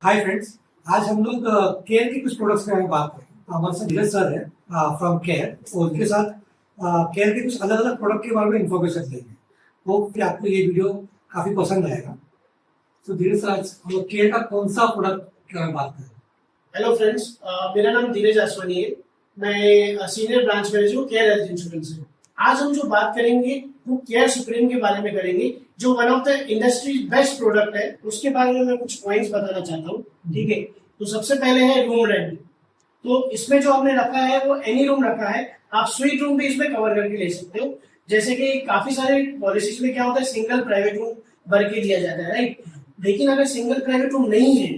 Hi friends. आज हम लोग केयर के कुछ प्रोडक्ट्स के बारे में बात करेंगे। हमारे साथ धीरज सर है फ्रॉम केयर, और उनके साथ केयर के कुछ अलग अलग प्रोडक्ट के बारे में इंफॉर्मेशन देंगे। तो फिर आपको ये वीडियो काफी पसंद आएगा। तो धीरज सर, आज हम लोग केयर का कौन सा प्रोडक्ट के बारे में बात करें? हेलो फ्रेंड्स, मेरा नाम धीरज आसवानी है। मैं सीनियर ब्रांच मैनेजर हूँ केयर हेल्थ इंश्योरेंस से। आज हम जो बात करेंगे वो केयर सुप्रीम के बारे में करेंगे, जो one of the industry best product है। उसके बारे में मैं कुछ पॉइंट्स बताना चाहता हूँ। ठीक है, तो सबसे पहले है रूम रेंट। तो इसमें जो हमने रखा है वो एनी रूम रखा है। आप स्वीट रूम भी इसमें कवर करके ले सकते हो। जैसे कि काफी सारे पॉलिसीज में क्या होता है, सिंगल प्राइवेट रूम भर के दिया जाता है, राइट। लेकिन अगर सिंगल प्राइवेट रूम नहीं है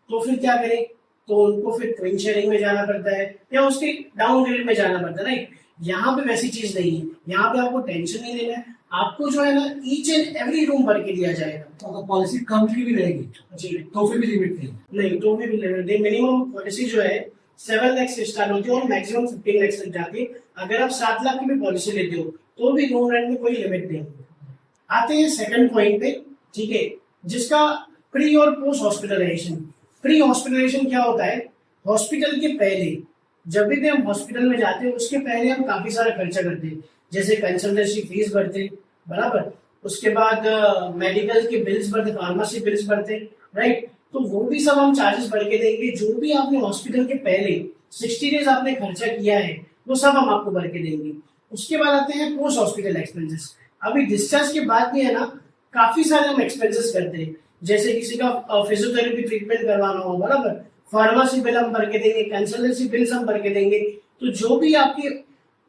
तो फिर क्या करें, तो उनको फिर ट्विन शेयरिंग में जाना पड़ता है या उसके डाउन ग्रेड में जाना पड़ता है, राइट। यहाँ पे वैसी चीज नहीं है। यहाँ पे आपको टेंशन नहीं लेना है। आपको जो है ना ईच एंड एवरी रूम भर के दिया जाएगा। तो अगर पॉलिसी कम की भी रहेगी जी, तो फिर भी लिमिट नहीं तो भी लिमिट नहीं। मिनिमम पॉलिसी जो है 7 लाख से स्टार्ट होती है और मैक्सिमम 15 लाख तक जाती है। अगर आप 7 लाख की भी पॉलिसी लेते हो तो भी रूम रेंट में कोई लिमिट नहीं। आते हैं सेकंड पॉइंट पे, ठीक है, जिसका प्री और पोस्ट हॉस्पिटलाइजेशन। प्री हॉस्पिटलाइजेशन क्या होता है, हॉस्पिटल के पहले, जब भी हम हॉस्पिटल में जाते हैं उसके पहले हम काफी सारा खर्चा करते हैं। जैसे कंसल्टेंसी फीस भरते हैं, बराबर। उसके बाद मेडिकल के बिल्स भरते, फार्मेसी बिल्स भरते, राइट। तो वो भी सब हम चार्जेस भर के देंगे। जो भी आपने हॉस्पिटल के पहले 60 डेज आपने खर्चा किया है वो सब हम आपको भर के देंगे। उसके बाद आते हैं पोस्ट हॉस्पिटल एक्सपेंसेस। अभी डिस्चार्ज के बाद भी है ना, काफी सारे हम एक्सपेंसेस करते हैं। जैसे किसी का फिजियोथेरेपी ट्रीटमेंट करवाना हो, बराबर, फार्मेसी बिल हम भर के देंगे, कंसल्टेंसी बिल्स हम भर के देंगे। तो जो भी आपके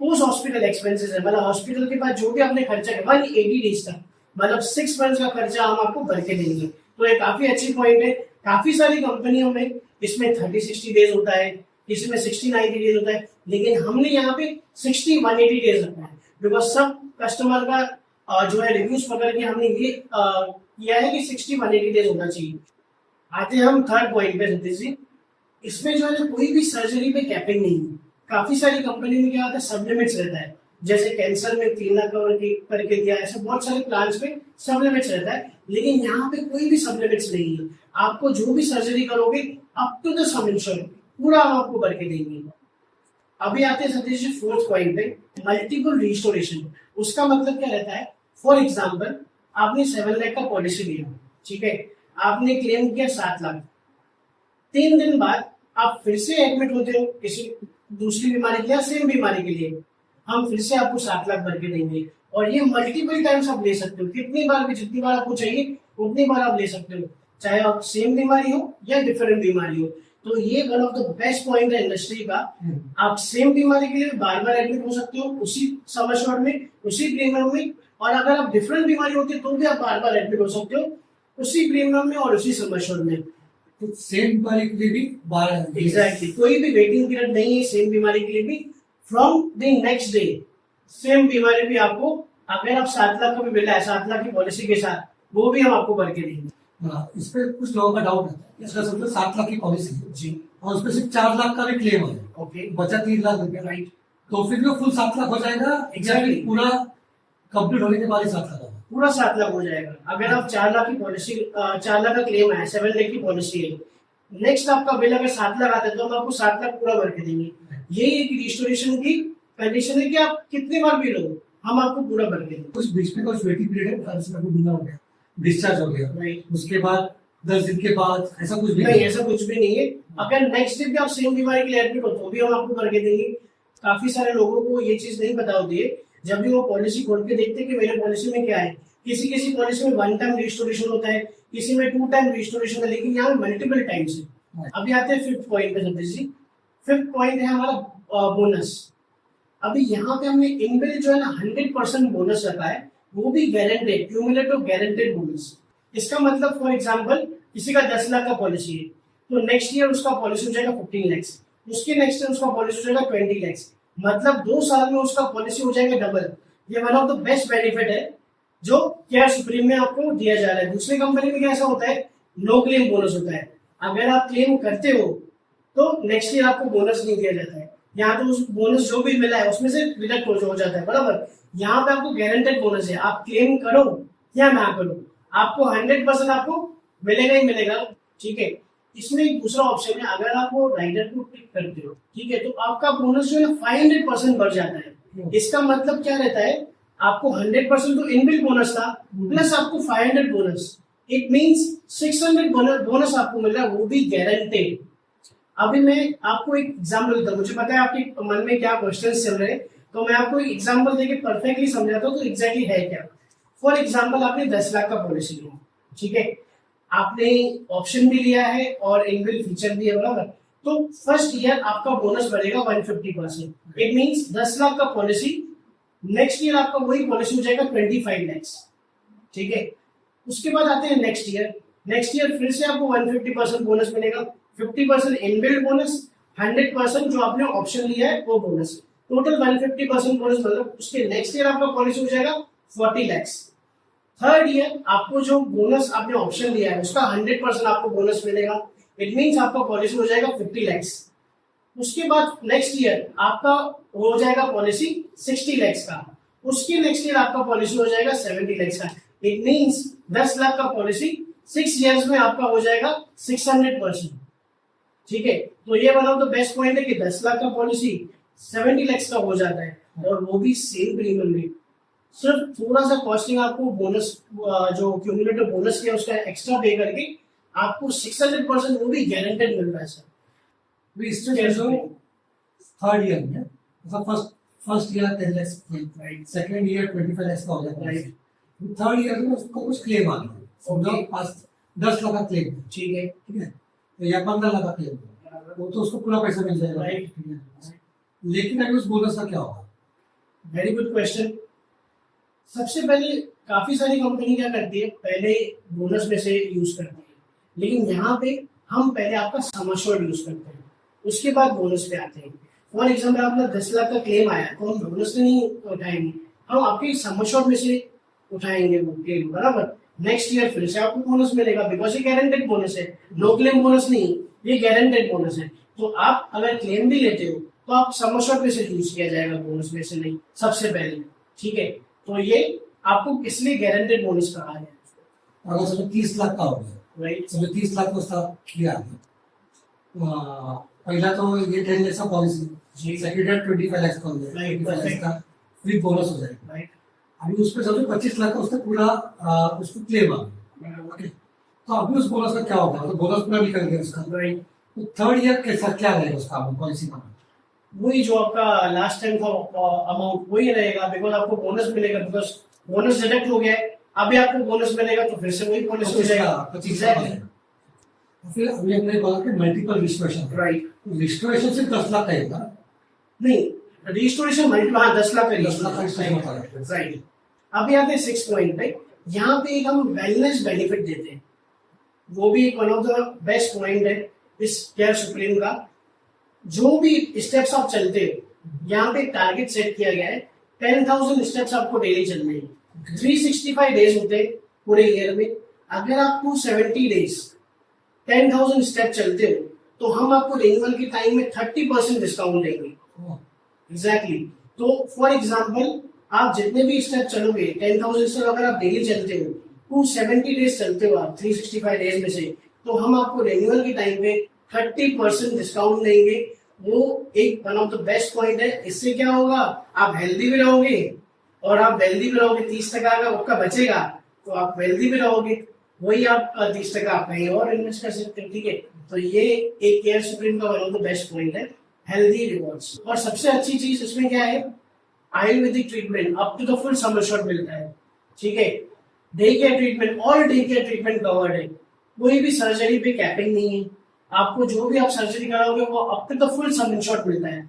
पोस्ट हॉस्पिटल एक्सपेंसेस है, मतलब हॉस्पिटल के बाद जो भी आपने खर्चा किया 180 डेज तक, मतलब 6 मंथ्स का खर्चा हम आपको भर के देंगे। तो ये काफी अच्छी पॉइंट है। काफी सारी कंपनियों में इसमें 30-60 डेज होता है, किसी में 60-90 डेज होता है, लेकिन हमने यहाँ पे 60-180 डेज रखा है। बिकॉज सब कस्टमर का जो है रिव्यूज पकड़ के हमने ये किया है कि 60-180 डेज होना चाहिए। आते हैं हम थर्ड पॉइंट पे सतीश जी। इसमें जो है ना कोई भी सर्जरी पे कैपिंग नहीं है। काफी सारी कंपनी में क्या होता है, सब लिमिट्स रहता है। जैसे कैंसर में 3 लाख कवर करके दिया, ऐसे बहुत सारे प्लान्स में सब लिमिट्स रहता है। लेकिन यहाँ पे कोई भी सब लिमिट्स नहीं है। आपको जो भी सर्जरी करोगे up to the sum insurance पूरा हम आपको भर के देंगे। अभी आते हैं सतीश जी फोर्थ पॉइंट पे, मल्टीपल रिस्टोरेशन। उसका मतलब क्या रहता है, फॉर एग्जाम्पल आपने 7 लाख का पॉलिसी लिया, ठीक है, आपने क्लेम किया 7 लाख। 3 दिन बाद आप फिर से एडमिट होते हो किसी दूसरी बीमारी के लिए, सेम बीमारी के लिए, हम फिर से आपको 7 लाख भर के देंगे। और ये मल्टीपल टाइम्स आप ले सकते हो, कितनी बार भी, जितनी बार आपको चाहिए उतनी बार आप ले सकते हो, चाहे आप सेम बीमारी हो या डिफरेंट बीमारी हो। तो ये one of the best point है इंडस्ट्री का। आप सेम बीमारी के लिए बार बार एडमिट हो सकते हो उसी सम एश्योर्ड में, उसी प्रीमियम में। और अगर आप डिफरेंट बीमारी होती है तो भी आप बार बार एडमिट हो सकते हो उसी प्रीमियम में और उसी सम एश्योर्ड में। तो सेम बीमारी के लिए भी 12 एग्जैक्टली, कोई भी वेटिंग पीरियड नहीं है सेम बीमारी के लिए भी। From the next day same बीमारी भी आपको, अगर आप 7 लाख का भी बिल है 7 लाख की पॉलिसी के साथ, वो भी हम आपको भर के देंगे। इस पे कुछ लोगों का डाउट है, इसका समझो 7 लाख की पॉलिसी है जी, और उसमें सिर्फ 4 लाख का भी क्लेम है, ओके, बचा 3 लाख रुपया, राइट। तो फिर भी फुल 7 लाख हो जाएगा? Exactly. पूरा कंप्लीट होने के बाद ही 7 लाख होगा? पूरा 7 लाख हो जाएगा। अगर आप 4 लाख की पॉलिसी, 4 लाख का क्लेम है, 7 लाख की पॉलिसी है, नेक्स्ट आपका बिल अगर 7 लाख आता है तो हम आपको 7 लाख पूरा भर के देंगे। यही एक रिस्टोरेशन की कंडीशन है कि आप कितने बार बिल हो हम आपको पूरा भर के देंगे। कुछ बीच में कुछ वेटिंग पीरियड है, आपको बीमा हो गया, डिस्चार्ज हो गया, राइट, उसके बाद 10 दिन के बाद ऐसा कुछ भी नहीं, ऐसा कुछ भी नहीं है। अगर नेक्स्ट डे भी आप सेम बीमारी के लिए एडमिट हो तो भी हम आपको भर के देंगे। काफी सारे लोगों को ये चीज नहीं पता होती है। जब भी वो पॉलिसी खोल के देखते हैं कि मेरे पॉलिसी में क्या है, किसी पॉलिसी में 1 टाइम रिस्टोरेशन होता है, किसी में 2 टाइम रिस्टोरेशन है, लेकिन यहाँ मल्टीपल टाइम्स है। अभी आते हैं फिफ्थ पॉइंट पे सतीश जी। फिफ्थ पॉइंट है हमारा बोनस। अभी यहाँ पे हमने इनबिल्ट जो है ना 100% बोनस रखा है, वो भी गारंटेड, क्यूमुलेटिव गारंटेड बोनस। इसका मतलब फॉर एग्जांपल किसी का 10 लाख का पॉलिसी है तो नेक्स्ट ईयर उसका पॉलिसी हो जाएगा 15 लाख, उसके नेक्स्ट ईयर उसका पॉलिसी हो जाएगा 20 लाख, मतलब 2 साल में उसका पॉलिसी हो जाएगा डबल। ये one of the best benefit है जो केयर सुप्रीम में आपको दिया जा रहा है। दूसरी कंपनी में कैसा होता है, नो क्लेम बोनस होता है। अगर आप क्लेम करते हो तो नेक्स्ट ईयर आपको बोनस नहीं दिया जाता है। यहाँ तो उस बोनस जो भी मिला है उसमें से डिडक्ट हो जाता है, बराबर। यहाँ पे आपको गारंटेड बोनस है, आप क्लेम करो या ना करो आपको 100% आपको मिलेगा ही मिलेगा, ठीक है। इसमें एक दूसरा ऑप्शन है, अगर आप वो राइडर को क्लिक करते हो, ठीक है, तो आपका बोनस जो है ना 500% बढ़ जाता है। इसका मतलब क्या रहता है, आपको 100% तो इनबिल्ट बोनस था, प्लस आपको 500 बोनस, इट मींस 600 बोनस आपको मिल रहा है, वो भी गारंटेड। अभी मैं आपको एक एग्जांपल देता हूँ, मुझे पता है आपके मन में क्या क्वेश्चंस चल रहे हैं, तो मैं आपको एक एग्जांपल देके परफेक्टली समझाता हूँ तो एग्जैक्टली है क्या। फॉर एग्जांपल आपने 10 लाख का पॉलिसी लिया, ठीक है, आपने ऑप्शन भी लिया है और इनबिल्ट फीचर भी है, बराबर। तो फर्स्ट ईयर आपका बोनस बढ़ेगा 150%, इट मींस 10 लाख का पॉलिसी, नेक्स्ट ईयर आपका वही पॉलिसी हो जाएगा 25 लैक्स, ठीक है। उसके बाद आते हैं नेक्स्ट ईयर फिर से आपको 150% बोनस मिलेगा, 50% इनबिल्ट बोनस, 100% जो आपने ऑप्शन लिया है वो बोनस, टोटल 150% बोनस, मतलब उसके नेक्स्ट ईयर आपका पॉलिसी हो जाएगा 40 लैक्स। थर्ड ईयर आपको जो बोनस आपने ऑप्शन लिया है उसका 100% आपको बोनस मिलेगा, इट मींस आपका पॉलिसी हो जाएगा 50 लैक्स। उसके बाद नेक्स्ट ईयर आपका हो जाएगा पॉलिसी 60 लैक्स का, उसके नेक्स्ट ईयर आपका पॉलिसी हो जाएगा 70 लैक्स का, इट मींस 10 लाख का पॉलिसी 6 इयर्स में आपका हो जाएगा 600%, ठीक है। तो ये one of the best point है कि 10 लाख का पॉलिसी 70 लैक्स का हो जाता है, और वो भी सेम प्रीमियम में। सिर्फ थोड़ा सा कॉस्टिंग आपको बोनस, जो क्यूमुलेटिव बोनस किया उसका एक्स्ट्रा पे करके आपको 600% वो भी गारंटेड मिल रहा है सर। तो इसमें जो थर्ड ईयर में मतलब first year 10 lakh right, second year 25 lakh का हो जाता है, थर्ड ईयर में उसको कुछ क्लेम आ गया, समझो पास 10 लाख का क्लेम, ठीक है, तो या 15 लाख का क्लेम, वो तो उसको पूरा पैसा मिल जाएगा, राइट। लेकिन अभी उस बोनस का क्या होगा? Very good question. सबसे पहले काफी सारी कंपनी क्या करती है, पहले बोनस में से यूज करती है, लेकिन यहाँ पे हम पहले आपका सम एश्योर्ड यूज करते हैं, उसके बाद बोनस पे आते हैं। फॉर एग्जाम्पल आपका 10 लाख का क्लेम आया तो हम बोनस से नहीं उठाएंगे, हम आपके सम एश्योर्ड में से उठाएंगे वो क्लेम, बराबर। नेक्स्ट ईयर फिर से आपको बोनस मिलेगा, बिकॉज ये गारंटेड बोनस है, नो क्लेम बोनस नहीं, ये गारंटेड बोनस है। तो आप अगर क्लेम भी लेते हो तो आप सम एश्योर्ड में से यूज किया जाएगा, बोनस में से नहीं सबसे पहले, ठीक है। तो ये आपको इसलिए गारंटेड बोनस कहा है। अगर समझो 30 लाख का हो गया, राइट, समझो 30 लाख उसका किया पहला तो ये 10 लाख का पॉलिसी, सेकंड ईयर 25 लाख का हो जाएगा, विद बोनस हो जाएगा, राइट। अभी उस पर समझो 25 लाख का उसका पूरा उसको क्लेम आ गया, ओके, तो अभी उस बोनस का क्या होगा, तो बोनस पूरा निकल गया उसका, राइट। तो थर्ड ईयर कैसा क्या रहेगा उसका पॉलिसी का? वही जो आपका लास्ट टाइम का अमाउंट वही रहेगा, बिकॉज आपको बोनस मिलेगा, बिकॉज बोनस डिडक्ट हो गया है, अभी आपको बोनस मिलेगा तो फिर से वही पॉलिसी हो जाएगा। 25 लाख का। फिर अभी हमने बोला कि मल्टीपल रिस्टोरेशन, राइट, रिस्टोरेशन से 10 लाख का है ना? नहीं, रजिस्ट्रेशन मल्टीपल, हाँ 10 लाख का 10 लाख का registration होता है। राइट। अभी आते हैं 6 पॉइंट पे, यहाँ पे एक हम वेलनेस बेनिफिट देते हैं, वो भी एक one of the best point है इस केयर सुप्रीम का। जो भी स्टेप्स आप चलते हो, यहाँ पे टारगेट सेट किया गया है, 10,000 स्टेप्स आपको डेली चलने हैं, 365 डेज होते हैं पूरे ईयर में। अगर आप 270 डेज 10,000 स्टेप चलते हो तो हम आपको रिन्यूअल के टाइम में 30% डिस्काउंट देंगे। एग्जैक्टली। तो फॉर एग्जाम्पल आप जितने भी स्टेप चलोगे, 10,000 स्टेप अगर आप डेली चलते हो, 270 डेज चलते हो आप 365 डेज में से, तो हम आपको रिन्यूअल के टाइम पे 30% डिस्काउंट देंगे। वो एक one of the best point है। इससे क्या होगा, आप हेल्दी भी रहोगे, और आप वेल्दी भी रहोगे। 30% अगर आपका बचेगा तो आप वेल्दी भी रहोगे, वही आप 30% आप कहीं और इन्वेस्ट कर सकते हो, ठीक है। तो ये एक केयर सुप्रीम का one of the best point है, हेल्दी रिवॉर्ड्स। और सबसे अच्छी चीज इसमें क्या है, Ayurvedic treatment up to the full sum assured मिलता है, ठीक है। Day care treatment, all day care treatment covered है, कोई भी सर्जरी पे कैपिंग नहीं है। आपको जो भी आप सर्जरी कराओगे वो up to the full sum assured मिलता है।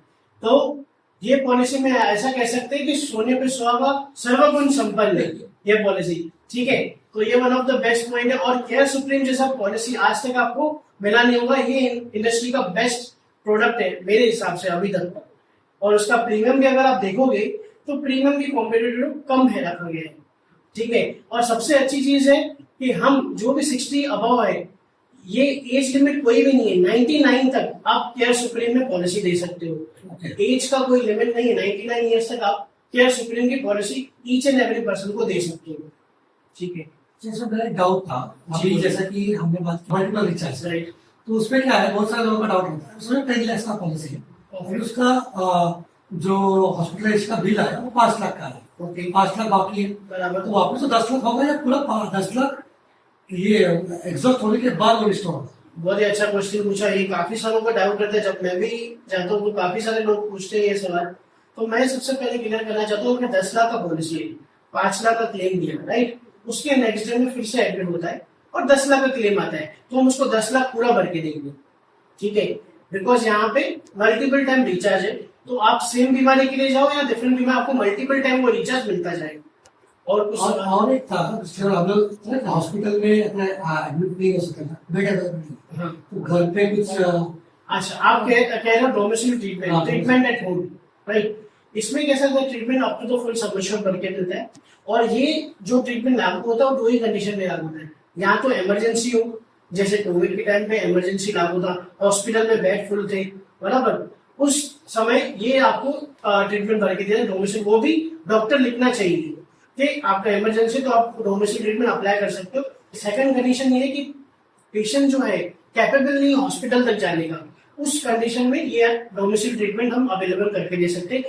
तो ये पॉलिसी में ऐसा कह सकते हैं कि सोने पे सुहागा सर्वगुण संपन्न है ये पॉलिसी, ठीक है। तो ये one of the best point है, और केयर सुप्रीम जैसा पॉलिसी आज तक आपको मिला नहीं होगा। ये इंडस्ट्री का बेस्ट प्रोडक्ट है मेरे हिसाब से अभी तक। और उसका प्रीमियम भी अगर आप देखोगे तो प्रीमियम भी कॉम्पिटिटिव कम है रखा गया है, ठीक है। और सबसे अच्छी चीज है कि हम जो भी 60 अबव है, ये एज लिमिट कोई भी नहीं है। 99 तक आप केयर सुप्रीम में पॉलिसी दे सकते हो, एज का कोई लिमिट नहीं है। 99 ईयर्स तक आप केयर सुप्रीम की policy each and every person को दे सकते हो, ठीक है। जैसा मेरा डाउट था, अभी जैसा कि हमने बात की मल्टीपल रिचार्ज, राइट, तो उसमें क्या है, बहुत सारे लोगों का डाउट होता है, उसमें 10 लाख का पॉलिसी है और उसका जो हॉस्पिटलाइज का बिल आया वो 5 लाख का है, ओके 5 लाख बाकी है। बराबर। तो वापस तो 10 लाख होगा या पूरा 10 लाख ये एग्जॉस्ट होने के बाद वो रिस्टोर होगा? बहुत ही अच्छा क्वेश्चन पूछा। ये काफी सालों का डाउट रहता है, जब मैं भी जाता हूँ तो काफी सारे लोग पूछते हैं ये सवाल। तो मैं सबसे पहले क्लियर करना चाहता हूँ कि 10 लाख का पॉलिसी है, 5 लाख का क्लेम दिया, राइट, उसके नेक्स्ट डे में फिर से एडमिट होता है और 10 लाख का क्लेम आता है, तो हम उसको 10 लाख पूरा भर के देंगे, ठीक है। बिकॉज यहाँ पे मल्टीपल टाइम रिचार्ज है, तो आप सेम बीमारी के लिए जाओ या डिफरेंट बीमारी, आपको मल्टीपल टाइम वो रिचार्ज मिलता जाएगा। और कुछ और एक था पिछले बार हम लोग हॉस्पिटल में अपना एडमिट नहीं हो सकता था, बेड अवेलेबल हाँ। तो घर पे कुछ अच्छा, आप कह रहे हो डोमेस्टिक ट्रीटमेंट, हाँ, ट्रीटमेंट एट होम, राइट। इसमें कैसा होता है, treatment up to the full submission करके मिलता है, और ये जो ट्रीटमेंट लागू होता है वो 2 ही कंडीशन में लागू होता है। या तो इमरजेंसी हो, जैसे कोविड के टाइम पे इमरजेंसी लागू था, हॉस्पिटल में बेड फुल थे, बराबर, उस समय ये आपको ट्रीटमेंट भर के देना डोमेस्टिक, वो भी डॉक्टर लिखना चाहिए कि आपका इमरजेंसी, तो आप डोमेस्टिक ट्रीटमेंट अप्लाई कर सकते हो। सेकंड कंडीशन ये है कि पेशेंट जो है कैपेबल नहीं हॉस्पिटल तक जाने का, उस कंडीशन में ये डोमेस्टिक ट्रीटमेंट हम अवेलेबल करके दे सकते हैं।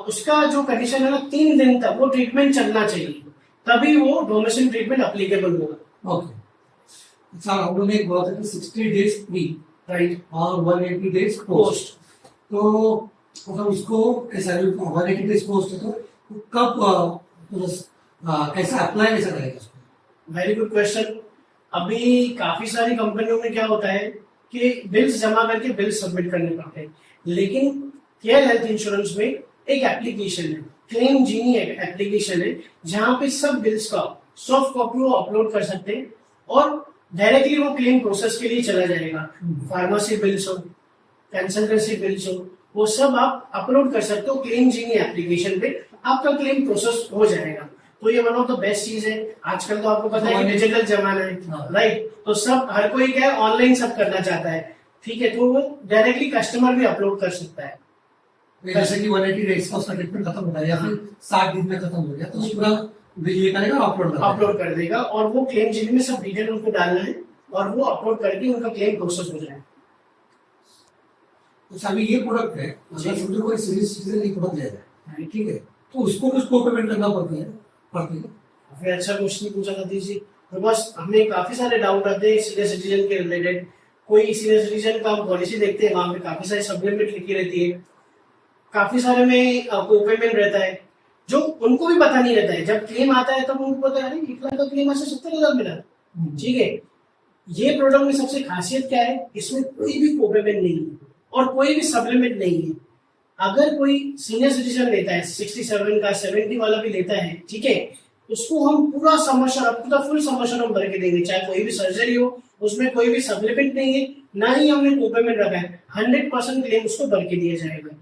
उसका जो कंडीशन है ना, 3 दिन तक वो ट्रीटमेंट चलना चाहिए, तभी वो डोमेस्टिक ट्रीटमेंट अप्लीकेबल होगा। ओके। अच्छा, हम लोग ने एक बोला था कि 60 डेज प्री, राइट, और 180 डेज पोस्ट, तो मतलब उसको कैसा 180 डेज पोस्ट है तो कब कैसा अप्लाई कैसा करेगा उसको? Very good question. अभी काफी सारी कंपनियों में क्या होता है कि बिल्स जमा करके बिल्स सबमिट करने पड़ते हैं, लेकिन केयर हेल्थ इंश्योरेंस में एक एप्लीकेशन है, क्लेम जीनी एप्लीकेशन है, जहां पे सब बिल्स का सॉफ्ट कॉपी वो अपलोड कर सकते हैं और डायरेक्टली वो क्लेम प्रोसेस के लिए चला जाएगा। फार्मेसी बिल्स हो, कंसल्टेंसी बिल्स हो, वो सब आप अपलोड कर सकते हो क्लेम जीनी एप्लीकेशन पे, आपका क्लेम प्रोसेस हो जाएगा। तो ये वन ऑफ द बेस्ट चीज है। आजकल तो आपको पता है कि डिजिटल जमाना है, राइट, तो सब हर कोई क्या है, ऑनलाइन सब करना चाहता है, ठीक है, तो वो डायरेक्टली कस्टमर भी अपलोड कर सकता है। जैसे कि 180 डेज का उसका ट्रीटमेंट खत्म हो गया या फिर 60 दिन में खत्म हो गया, तो पूरा बिल ये करेगा और अपलोड कर देगा, और वो क्लेम जीनी में सब डिटेल उनको डालना है और वो अपलोड करके उनका क्लेम प्रोसेस हो जाएगा। अच्छा, अभी ये प्रोडक्ट है, अगर समझो कोई सीनियर सिटीजन एक प्रोडक्ट ले रहा है, ठीक है, तो उसको कुछ पेमेंट करना पड़ती है? काफी अच्छा क्वेश्चन पूछा सतीश जी। तो बस हमें काफी सारे डाउट आते हैं सीनियर सिटीजन के रिलेटेड। कोई सीनियर सिटीजन का हम पॉलिसी देखते हैं, वहां पे काफी सारी सप्लीमेंट लिखी रहती है, काफी सारे में को-पेमेंट रहता है, जो उनको भी पता नहीं रहता है। जब क्लेम आता है तब उनको पता है, अरे 1 लाख का क्लेम ऐसे 70,000 मिला, ठीक है। ये प्रोडक्ट में सबसे खासियत क्या है, इसमें कोई भी को-पेमेंट नहीं है और कोई भी सप्लीमेंट नहीं है। अगर कोई सीनियर सिटीजन लेता है, 67 का 70 वाला भी लेता है, ठीक है, उसको हम पूरा समर्शन, पूरा फुल समर्शन हम भर के देंगे, चाहे कोई भी सर्जरी हो, उसमें कोई भी सप्लीमेंट नहीं है, ना ही हमने को-पेमेंट रखा है, 100% क्लेम उसको भर के दिया जाएगा,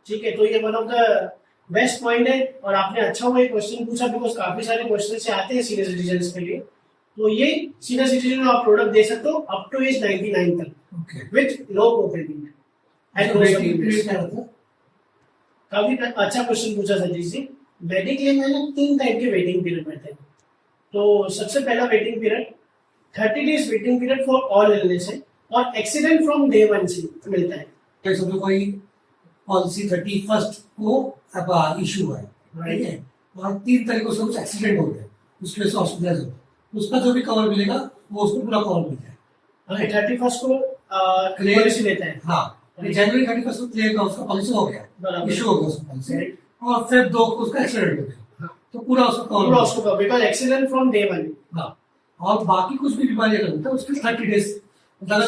ठीक है। तो ये one of the best point है, और आपने अच्छा हुआ ये क्वेश्चन पूछा, बिकॉज काफी सारे क्वेश्चन से आते हैं सीनियर सिटीजन के लिए। तो ये सीनियर सिटीजन में आप प्रोडक्ट दे सकते हो अप टू एज 99 तक with no copayment and no supplement. काफी अच्छा क्वेश्चन पूछा सतीश जी। मेडिक्लेम में ना 3 टाइप के वेटिंग पीरियड रहते हैं। तो सबसे पहला waiting period 30 days waiting period for all illness है, और एक्सीडेंट फ्रॉम डे 1 से मिलता है। तो समझो कोई पॉलिसी 31st को अब इशू है, ठीक है, और 3 तारीख को उसका कुछ एक्सीडेंट हो गया, उसकी वजह से हॉस्पिटलाइज हो, उसका जो भी कवर मिलेगा वो उसको पूरा कवर मिल जाए। 31st को पॉलिसी लेता है, हाँ, जनवरी 31st को क्लेम का उसका पॉलिसी हो गया, इशू हो गया उसका पॉलिसी, और फिर 2 को उसका एक्सीडेंट हो गया, तो पूरा उसको cover, because accident from day 1। हाँ, और बाकी कुछ भी बीमारी अगर होता है उसके 30 डेज, मतलब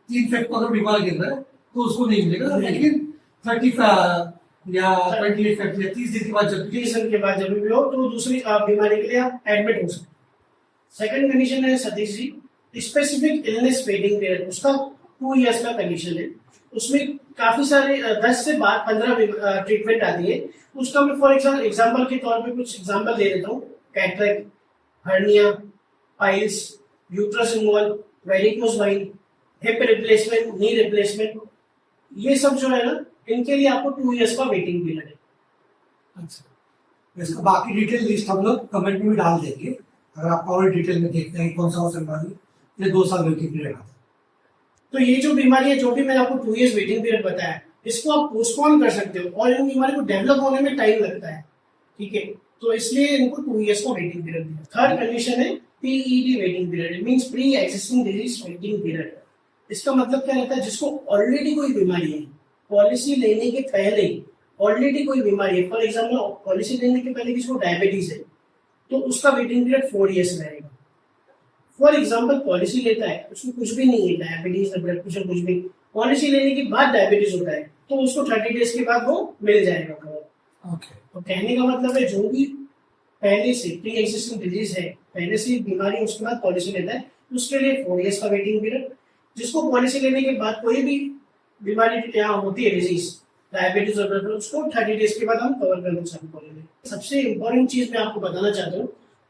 3 फेब को अगर बीमार गिर रहा है तो उसको नहीं मिलेगा, लेकिन 30 या 28 फेब या 30 दिन के बाद, जब 30 दिन के बाद जब भी हो, तो दूसरी बीमारी के लिए आप एडमिट हो सकते। सेकंड कंडीशन है Satish ji, specific illness waiting period, उसका 2 इयर्स का कंडीशन है। उसमें काफी सारे 10 से 15 ट्रीटमेंट आती है। उसका मैं फॉर एग्जाम्पल के तौर पे कुछ एग्जाम्पल दे देता हूँ। Cataract, hernia, piles, uterus removal, varicose wine, hip replacement, knee replacement, ये सब जो है ना, इनके लिए आपको 2 इयर्स का वेटिंग पीरियड है। अच्छा, इसका बाकी डिटेल लिस्ट हम लोग कमेंट में भी डाल देंगे, अगर आप और डिटेल में देखते हैं कौन सा बीमारी ये 2 साल वेटिंग पीरियड आता है। तो ये जो बीमारी है, जो भी मैंने आपको 2 years वेटिंग पीरियड बताया, इसको आप पोस्टपोन कर सकते हो और इन बीमारी को डेवलप होने में टाइम लगता है, ठीक है। तो इसलिए इनको 2 years का वेटिंग पीरियड दिया। थर्ड कंडीशन है PED waiting period, means pre existing disease waiting period. इसका मतलब क्या रहता है, जिसको ऑलरेडी कोई बीमारी है, पॉलिसी लेने के पहले ऑलरेडी कोई बीमारी है, फॉर एग्जाम्पल पॉलिसी लेने के पहले किसी को डायबिटीज है, तो उसका वेटिंग पीरियड 4 years रहेगा। फॉर एग्जाम्पल पॉलिसी लेता है, उसमें कुछ भी नहीं है, डायबिटीज ब्लड प्रेशर कुछ भी, पॉलिसी लेने के बाद डायबिटीज होता है, तो उसको 30 days के बाद वो मिल जाएगा कवर। ओके। तो कहने का मतलब है, जो भी पहले से प्री एग्जिस्टिंग डिजीज है, पहले से बीमारी, उसके बाद पॉलिसी लेता है, उसके लिए 4 years का वेटिंग पीरियड। जिसको पॉलिसी लेने के बाद कोई भी बीमारी यहाँ होती है, डिजीज डायबिटीज और ब्लड प्रेशर, उसको 30 days के बाद हम कवर करना चालू करेंगे। सबसे इंपॉर्टेंट चीज मैं आपको बताना चाहता हूँ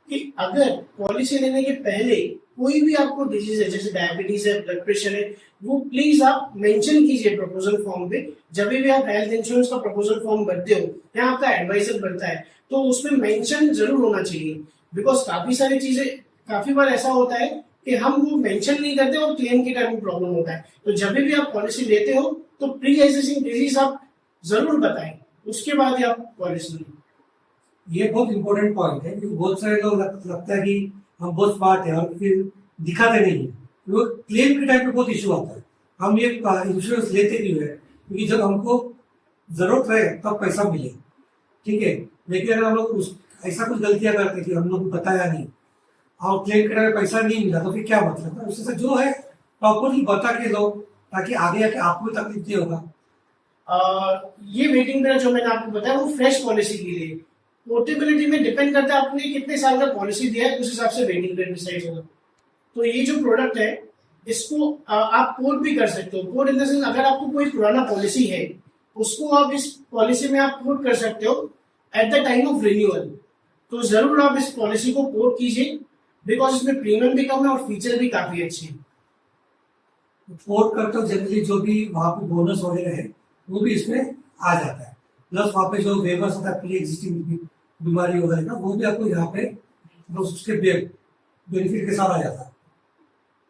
कि अगर पॉलिसी लेने के पहले कोई भी आपको डिजीज है, जैसे डायबिटीज है, ब्लड प्रेशर है, वो प्लीज आप मेंशन कीजिए प्रपोजल फॉर्म पे। जब भी आप हेल्थ इंश्योरेंस का प्रपोजल फॉर्म भरते हो या आपका एडवाइजर भरता है, तो उसमें मेंशन जरूर होना चाहिए। बिकॉज काफी सारी चीजें, काफी बार ऐसा होता है कि हम वो मेंशन नहीं करते और क्लेम के टाइम में प्रॉब्लम होता है। तो जब भी आप पॉलिसी लेते हो तो प्री एग्जिस्टिंग डिजीज आप जरूर बताएं, उसके बाद ही आप पॉलिसी लें। ये बहुत इंपॉर्टेंट पॉइंट है, क्योंकि बहुत सारे लोग लगता है कि हम बहुत स्मार्ट है और फिर दिखाते नहीं है। वो क्लेम के टाइम पे बहुत इशू आता है। हम ये इंश्योरेंस लेते क्यों है, क्योंकि जब हमको जरूरत रहे तब पैसा मिले, ठीक है। लेकिन अगर हम लोग ऐसा कुछ गलतियां करते कि हम लोग को बताया नहीं और क्लेम के टाइम पे पैसा नहीं मिला, तो फिर क्या मतलब है। उससे जो है प्रॉपरली बता के लो, ताकि आगे आके आपको तकलीफ नहीं होगा। ये वेटिंग पीरियड जो मैंने आपको बताया वो फ्रेश पॉलिसी के लिए, पोर्टेबिलिटी में डिपेंड करता है आपने कितने साल का पॉलिसी दिया है, उस हिसाब से वेटिंग पीरियड डिसाइड होगा। तो ये जो प्रोडक्ट है, इसको आप पोर्ट भी कर सकते हो। पोर्ट इन द सेंस, अगर आपको कोई पुराना पॉलिसी है, उसको आप इस पॉलिसी में आप पोर्ट कर सकते हो at the time of renewal. तो जरूर आप इस पॉलिसी को पोर्ट कीजिए, बिकॉज इसमें प्रीमियम भी कम है और फीचर भी काफी अच्छे हैं। पोर्ट करते हो जनरली जो भी वहाँ पे बोनस वगैरह है वो भी इसमें आ जाता है, प्लस वहाँ पे जो वेवर्स होता है प्री एग्जिस्टिंग बीमारी वगैरह का, वो भी आपको यहाँ पे उसके बेनिफिट के साथ आ जाता है।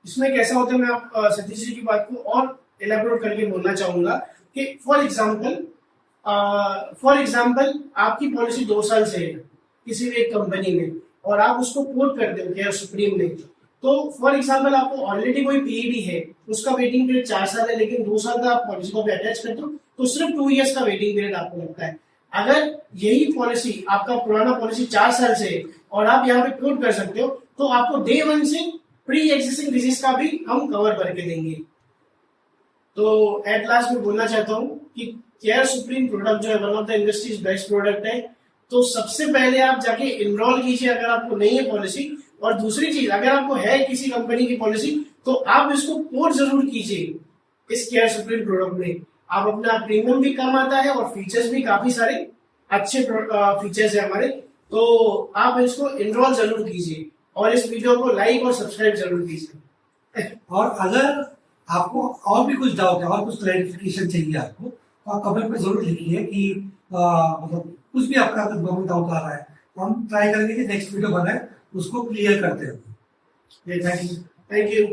इसमें कैसा होता है, मैं आप सतीश जी की बात को और एलेबोरेट करके बोलना चाहूंगा कि फॉर एग्जाम्पल आपकी पॉलिसी 2 साल से है किसी भी एक कंपनी में, और आप उसको पोर्ट करते हो केयर सुप्रीम में, तो फॉर एग्जाम्पल आपको ऑलरेडी कोई पीईडी है, उसका वेटिंग पीरियड 4 साल है, लेकिन 2 साल का आप पॉलिसी को अटैच करते हो, तो सिर्फ 2 years का वेटिंग पीरियड आपको लगता है। अगर यही पॉलिसी, आपका पुराना पॉलिसी 4 साल से है और आप यहाँ पे पोर्ट कर सकते हो, तो आपको डे 1 से प्री एग्जिस्टिंग डिजीज का भी हम कवर करके देंगे। तो एट लास्ट में बोलना चाहता हूँ कि केयर सुप्रीम प्रोडक्ट जो है one of the industries best product है। तो सबसे पहले आप जाके इनरोल कीजिए अगर आपको नहीं है पॉलिसी, और दूसरी चीज, अगर आपको है किसी कंपनी की पॉलिसी, तो आप इसको पोर्ट जरूर कीजिए इस केयर सुप्रीम प्रोडक्ट में। आप अपना प्रीमियम भी कम आता है और फीचर्स भी काफी सारे अच्छे फीचर्स है हमारे, तो आप इसको इनरोल जरूर कीजिए और इस वीडियो को लाइक और सब्सक्राइब जरूर कीजिए। और अगर आपको और भी कुछ डाउट है और कुछ क्लैरिफिकेशन चाहिए आपको, तो आप कमेंट में जरूर लिखिए कि मतलब कुछ भी आपका अगर डाउट आ रहा है, तो हम ट्राई करेंगे कि नेक्स्ट वीडियो बनाए उसको क्लियर करते हैं। Thank you.